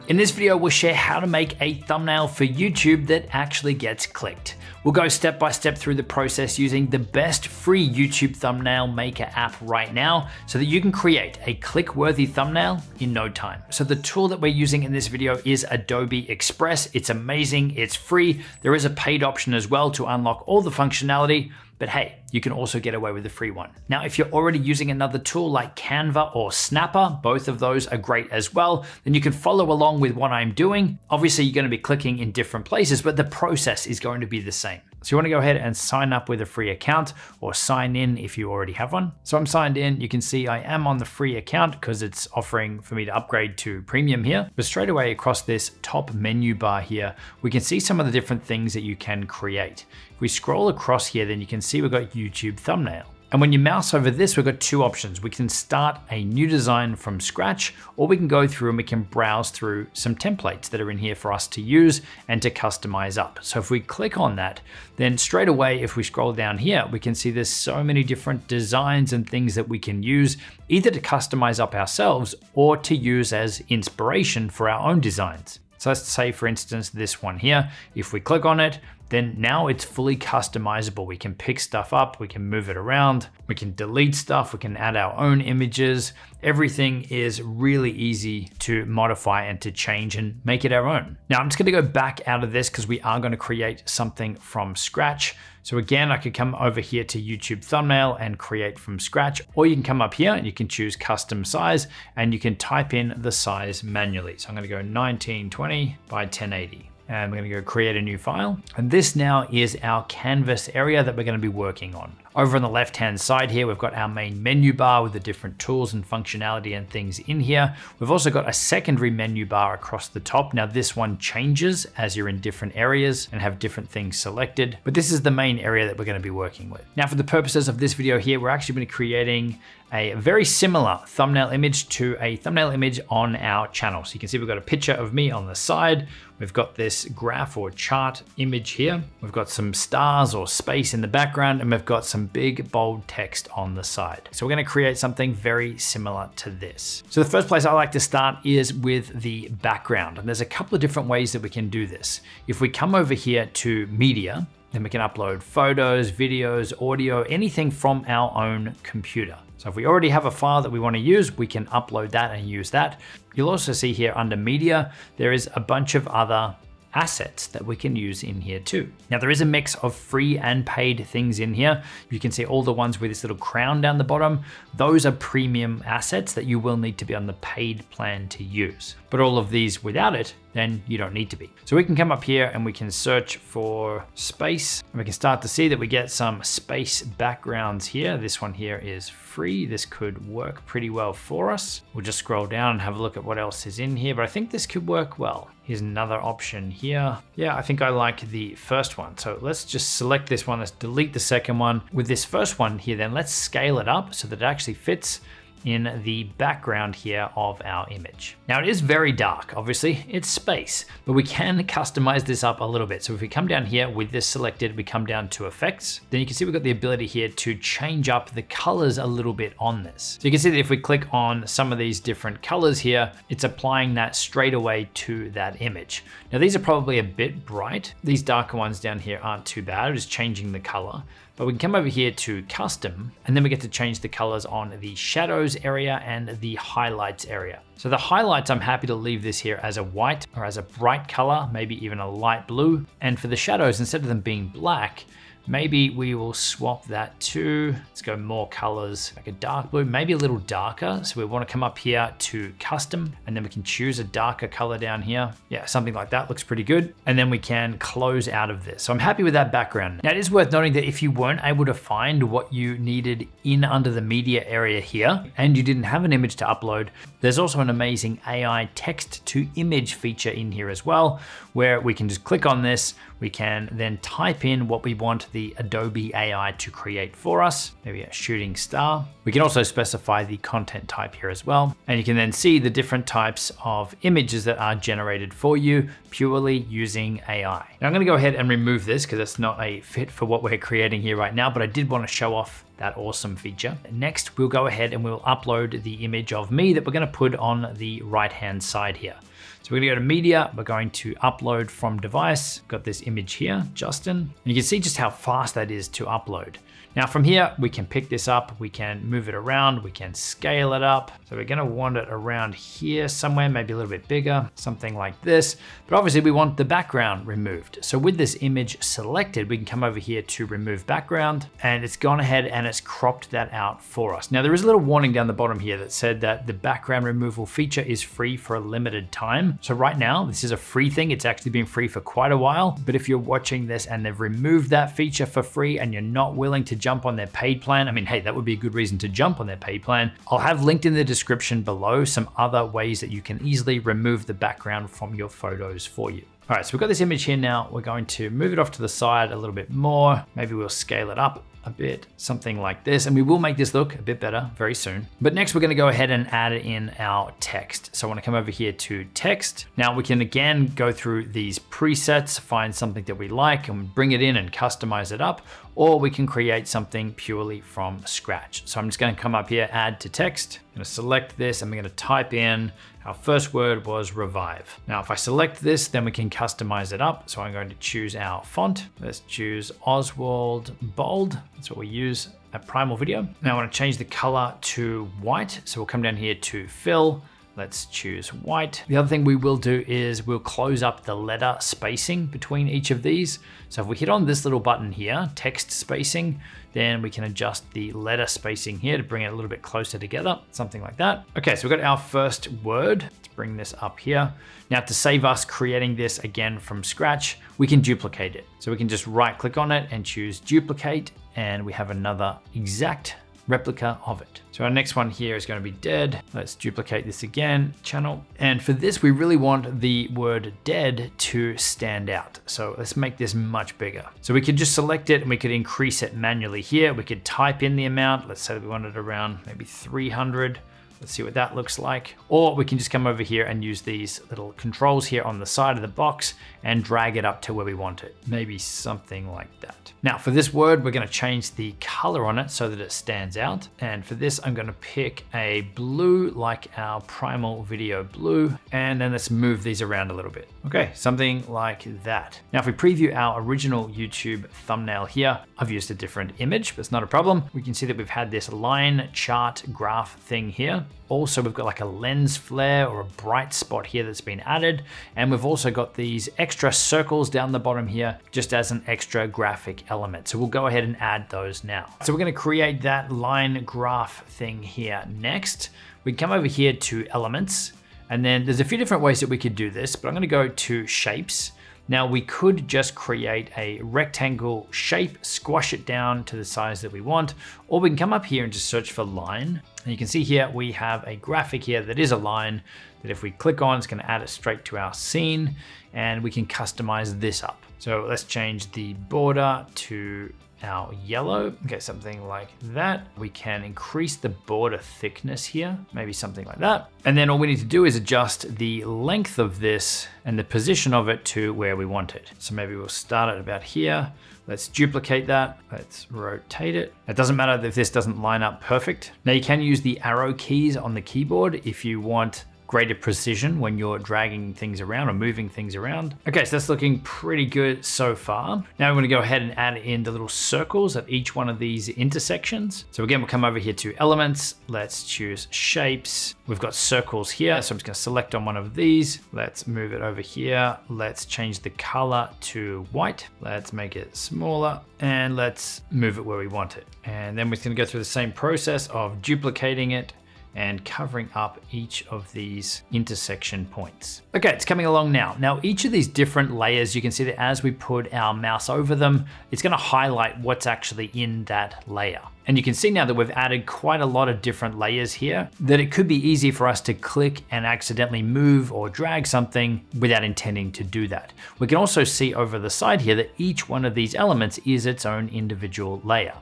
In this video, we'll share how to make a thumbnail for YouTube that actually gets clicked. We'll go step by step through the process using the best free YouTube thumbnail maker app right now so that you can create a click-worthy thumbnail in no time. So the tool that we're using in this video is Adobe Express. It's amazing, it's free. There is a paid option as well to unlock all the functionality, but hey, you can also get away with the free one. Now, if you're already using another tool like Canva or Snapper, both of those are great as well, then you can follow along with what I'm doing. Obviously, you're going to be clicking in different places, but the process is going to be the same. So you want to go ahead and sign up with a free account or sign in if you already have one. So I'm signed in. You can see I am on the free account because it's offering for me to upgrade to premium here. But straight away across this top menu bar here, we can see some of the different things that you can create. If we scroll across here, then you can see we've got YouTube thumbnail. And when you mouse over this, we've got two options. We can start a new design from scratch, or we can go through and we can browse through some templates that are in here for us to use and to customize up. So if we click on that, then straight away, if we scroll down here, we can see there's so many different designs and things that we can use either to customize up ourselves or to use as inspiration for our own designs. So let's say, for instance, this one here, if we click on it, then now it's fully customizable. We can pick stuff up, we can move it around, we can delete stuff, we can add our own images. Everything is really easy to modify and to change and make it our own. Now I'm just gonna go back out of this because we are gonna create something from scratch. So again, I could come over here to YouTube thumbnail and create from scratch, or you can come up here and you can choose custom size and you can type in the size manually. So I'm gonna go 1920 by 1080. And we're gonna go create a new file. And this now is our canvas area that we're gonna be working on. Over on the left-hand side here, we've got our main menu bar with the different tools and functionality and things in here. We've also got a secondary menu bar across the top. Now this one changes as you're in different areas and have different things selected, but this is the main area that we're gonna be working with. Now for the purposes of this video here, we're actually gonna be creating a very similar thumbnail image to a thumbnail image on our channel. So you can see we've got a picture of me on the side. We've got this graph or chart image here. We've got some stars or space in the background, and we've got some big bold text on the side. So we're gonna create something very similar to this. So the first place I like to start is with the background. And there's a couple of different ways that we can do this. If we come over here to media, then we can upload photos, videos, audio, anything from our own computer. So if we already have a file that we want to use, we can upload that and use that. You'll also see here under media, there is a bunch of other assets that we can use in here too. Now there is a mix of free and paid things in here. You can see all the ones with this little crown down the bottom. Those are premium assets that you will need to be on the paid plan to use. But all of these without it, then you don't need to be. So we can come up here and we can search for space, and we can start to see that we get some space backgrounds here. This one here is free. This could work pretty well for us. We'll just scroll down and have a look at what else is in here, but I think this could work well. Here's another option here. Yeah, I think I like the first one. So let's just select this one. Let's delete the second one. With this first one here, then let's scale it up so that it actually fits in the background here of our image. Now it is very dark, obviously it's space, but we can customize this up a little bit. So if we come down here with this selected, we come down to effects, then you can see we've got the ability here to change up the colors a little bit on this. So you can see that if we click on some of these different colors here, it's applying that straight away to that image. Now these are probably a bit bright. These darker ones down here aren't too bad, I'm just changing the color. But we can come over here to custom, and then we get to change the colors on the shadows area and the highlights area. So the highlights, I'm happy to leave this here as a white or as a bright color, maybe even a light blue. And for the shadows, instead of them being black, maybe we will swap that to, let's go more colors, like a dark blue, maybe a little darker. So we want to come up here to custom, and then we can choose a darker color down here. Yeah, something like that looks pretty good. And then we can close out of this. So I'm happy with that background. Now it is worth noting that if you weren't able to find what you needed in under the media area here, and you didn't have an image to upload, there's also an amazing AI text to image feature in here as well, where we can just click on this. We can then type in what we want the Adobe AI to create for us, maybe a shooting star. We can also specify the content type here as well. And you can then see the different types of images that are generated for you purely using AI. Now I'm gonna go ahead and remove this because it's not a fit for what we're creating here right now, but I did want to show off that awesome feature. Next, we'll go ahead and we'll upload the image of me that we're gonna put on the right-hand side here. So we're gonna go to media, we're going to upload from device. Got this image here, Justin. And you can see just how fast that is to upload. Now from here, we can pick this up, we can move it around, we can scale it up. So we're gonna want it around here somewhere, maybe a little bit bigger, something like this. But obviously we want the background removed. So with this image selected, we can come over here to remove background, and it's gone ahead and it's cropped that out for us. Now there is a little warning down the bottom here that said that the background removal feature is free for a limited time. So right now, this is a free thing. It's actually been free for quite a while, but if you're watching this and they've removed that feature for free and you're not willing to jump on their paid plan, I mean, hey, that would be a good reason to jump on their paid plan. I'll have linked in the description below some other ways that you can easily remove the background from your photos for you. All right, so we've got this image here now. We're going to move it off to the side a little bit more. Maybe we'll scale it up a bit, something like this, and we will make this look a bit better very soon. But next we're gonna go ahead and add in our text. So I wanna come over here to text. Now we can again go through these presets, find something that we like and bring it in and customize it up, or we can create something purely from scratch. So I'm just gonna come up here, add to text. I'm gonna select this and we're gonna type in, our first word was revive. Now, if I select this, then we can customize it up. So I'm going to choose our font. Let's choose Oswald Bold. That's what we use at Primal Video. Now I want to change the color to white. So we'll come down here to fill. Let's choose white. The other thing we will do is we'll close up the letter spacing between each of these. So if we hit on this little button here, text spacing, then we can adjust the letter spacing here to bring it a little bit closer together, something like that. Okay, so we've got our first word. Let's bring this up here. Now to save us creating this again from scratch, we can duplicate it. So we can just right click on it and choose duplicate, and we have another exact replica of it. So our next one here is going to be dead. Let's duplicate this again, channel. And for this, we really want the word dead to stand out. So let's make this much bigger. So we could just select it and we could increase it manually here. We could type in the amount. Let's say that we want it around maybe 300. Let's see what that looks like. Or we can just come over here and use these little controls here on the side of the box and drag it up to where we want it. Maybe something like that. Now for this word, we're gonna change the color on it so that it stands out. And for this, I'm gonna pick a blue like our Primal Video blue. And then let's move these around a little bit. Okay, something like that. Now if we preview our original YouTube thumbnail here, I've used a different image, but it's not a problem. We can see that we've had this line chart graph thing here. Also, we've got like a lens flare or a bright spot here that's been added. And we've also got these extra circles down the bottom here, just as an extra graphic element. So we'll go ahead and add those now. So we're gonna create that line graph thing here next. We can come over here to elements, and then there's a few different ways that we could do this, but I'm gonna go to shapes. Now we could just create a rectangle shape, squash it down to the size that we want, or we can come up here and just search for line. And you can see here, we have a graphic here that is a line that if we click on, it's gonna add it straight to our scene, and we can customize this up. So let's change the border to our yellow. Okay, something like that. We can increase the border thickness here, maybe something like that. And then all we need to do is adjust the length of this and the position of it to where we want it. So maybe we'll start at about here. Let's duplicate that. Let's rotate it. It doesn't matter if this doesn't line up perfect. Now you can use the arrow keys on the keyboard if you want greater precision when you're dragging things around or moving things around. Okay, so that's looking pretty good so far. Now we're gonna go ahead and add in the little circles at each one of these intersections. So again, we'll come over here to elements. Let's choose shapes. We've got circles here. So I'm just gonna select on one of these. Let's move it over here. Let's change the color to white. Let's make it smaller and let's move it where we want it. And then we're gonna go through the same process of duplicating it and covering up each of these intersection points. Okay, it's coming along now. Now, each of these different layers, you can see that as we put our mouse over them, it's gonna highlight what's actually in that layer. And you can see now that we've added quite a lot of different layers here, that it could be easy for us to click and accidentally move or drag something without intending to do that. We can also see over the side here that each one of these elements is its own individual layer.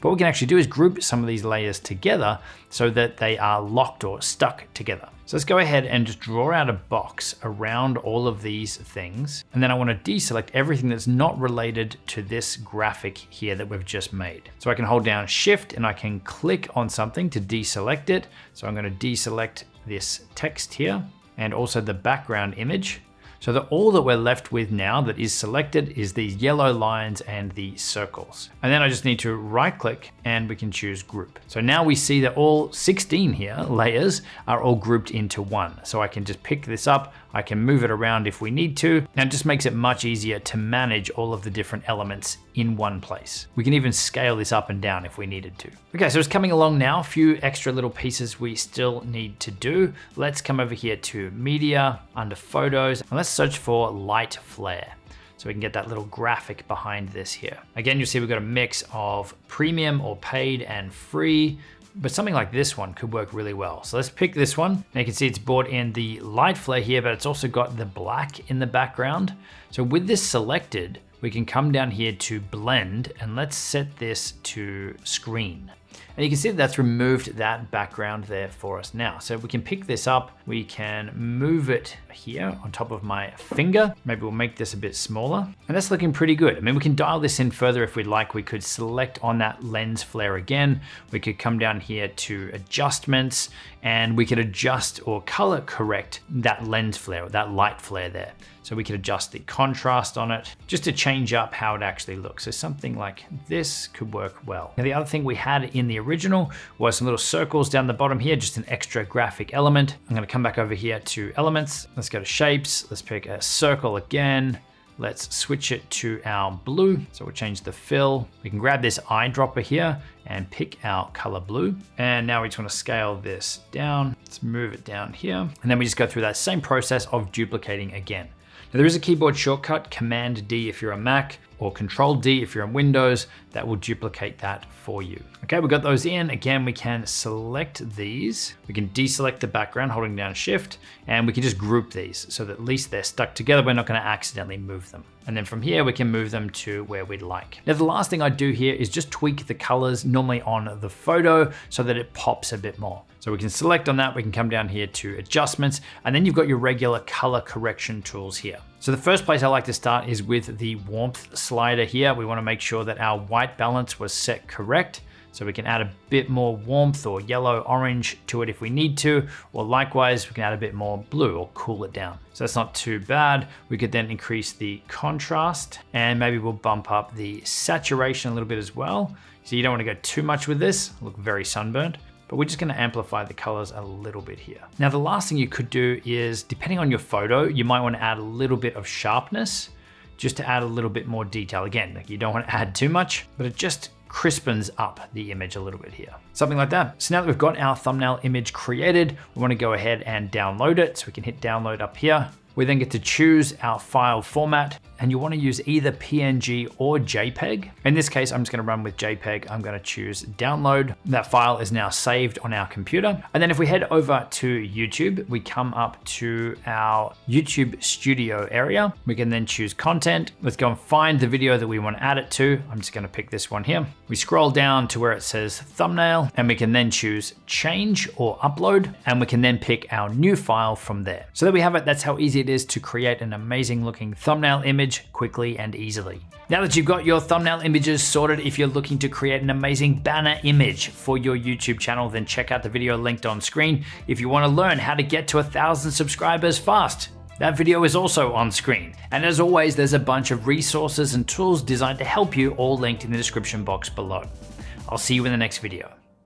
But what we can actually do is group some of these layers together so that they are locked or stuck together. So let's go ahead and just draw out a box around all of these things. And then I want to deselect everything that's not related to this graphic here that we've just made. So I can hold down Shift and I can click on something to deselect it. So I'm going to deselect this text here. and also the background image. So that all that we're left with now that is selected is these yellow lines and the circles. And then I just need to right click and we can choose group. So now we see that all 16 here layers are all grouped into one. So I can just pick this up, I can move it around if we need to, and it just makes it much easier to manage all of the different elements in one place. We can even scale this up and down if we needed to. Okay, so it's coming along now. A few extra little pieces we still need to do. Let's come over here to media, under photos, and let's search for light flare. So we can get that little graphic behind this here. Again, you'll see we've got a mix of premium or paid and free, but something like this one could work really well. So let's pick this one. Now you can see it's brought in the light flare here, but it's also got the black in the background. So with this selected, we can come down here to blend and let's set this to screen. And you can see that's removed that background there for us now. So we can pick this up, we can move it here on top of my finger. Maybe we'll make this a bit smaller. And that's looking pretty good. I mean, we can dial this in further if we'd like. We could select on that lens flare again. We could come down here to adjustments and we could adjust or color correct that lens flare, or that light flare there. So we could adjust the contrast on it just to change up how it actually looks. So something like this could work well. Now the other thing we had in the original was some little circles down the bottom here, just an extra graphic element. I'm gonna come back over here to elements. Let's go to shapes. Let's pick a circle again. Let's switch it to our blue. So we'll change the fill. We can grab this eyedropper here and pick our color blue. And now we just want to scale this down. Let's move it down here. And then we just go through that same process of duplicating again. Now there is a keyboard shortcut, Command D if you're a Mac, or Control D if you're on Windows, that will duplicate that for you. Okay, we got those in. Again, we can select these. We can deselect the background holding down Shift, and we can just group these so that at least they're stuck together. We're not gonna accidentally move them. And then from here, we can move them to where we'd like. Now, the last thing I do here is just tweak the colors normally on the photo so that it pops a bit more. So we can select on that, we can come down here to adjustments, and then you've got your regular color correction tools here. So the first place I like to start is with the warmth slider here. We want to make sure that our white balance was set correct. So we can add a bit more warmth or yellow, orange to it if we need to, or likewise, we can add a bit more blue or cool it down. So that's not too bad. We could then increase the contrast and maybe we'll bump up the saturation a little bit as well. So you don't want to go too much with this, look very sunburned. But we're just going to amplify the colors a little bit here. Now, the last thing you could do is, depending on your photo, you might want to add a little bit of sharpness just to add a little bit more detail. Again, like you don't want to add too much, but it just crispens up the image a little bit here. Something like that. So now that we've got our thumbnail image created, we want to go ahead and download it. So we can hit download up here. We then get to choose our file format, and you want to use either PNG or JPEG. In this case, I'm just going to run with JPEG. I'm going to choose download. That file is now saved on our computer. And then if we head over to YouTube, we come up to our YouTube studio area. We can then choose content. Let's go and find the video that we want to add it to. I'm just going to pick this one here. We scroll down to where it says thumbnail, and we can then choose change or upload, and we can then pick our new file from there. So there we have it. That's how easy it is to create an amazing looking thumbnail image quickly and easily. Now that you've got your thumbnail images sorted, if you're looking to create an amazing banner image for your YouTube channel, then check out the video linked on screen. If you want to learn how to get to 1,000 subscribers fast, that video is also on screen. And as always, there's a bunch of resources and tools designed to help you, all linked in the description box below. I'll see you in the next video.